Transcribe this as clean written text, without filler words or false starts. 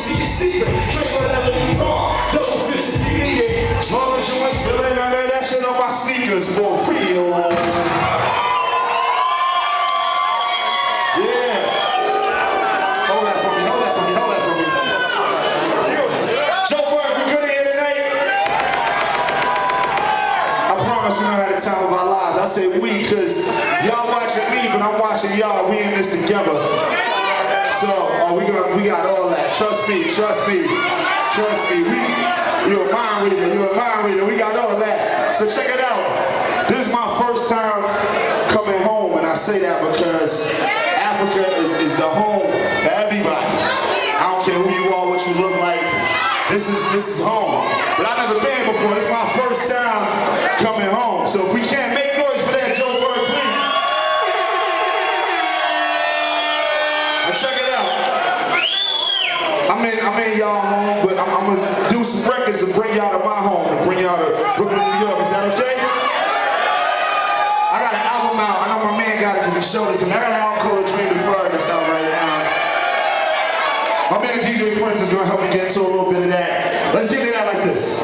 see a secret. Drink whatever you want, double fist if you need it. As long as you ain't spilling none of that shit on my sneakers for real. Yeah. Hold that for me, hold that for me, hold that for me. Joe Bird, we good in here tonight? I promise we don't have the time of our lives. I say we, because y'all watching me, but I'm watching y'all. We in this together. So, we got all that. Trust me, trust me, trust me. You're a mind reader, you're a mind reader. We got all that. So check it out. This is my first time coming home, and I say that because Africa is the home for everybody. I don't care who you are, what you look like. This is home. But I've never been before. This is my first time coming home. So if we can't make noise for that, Joe Bird, please. Now check it out. I'm in y'all home, but I'm gonna do some records and bring y'all to my home, and bring y'all to Brooklyn, New York. Is that okay? I got an album out. I know my man got it because he showed it to me. I got an album called Dream Deferred that's out right now. My man DJ Prince is gonna help me get into a little bit of that. Let's get it out like this.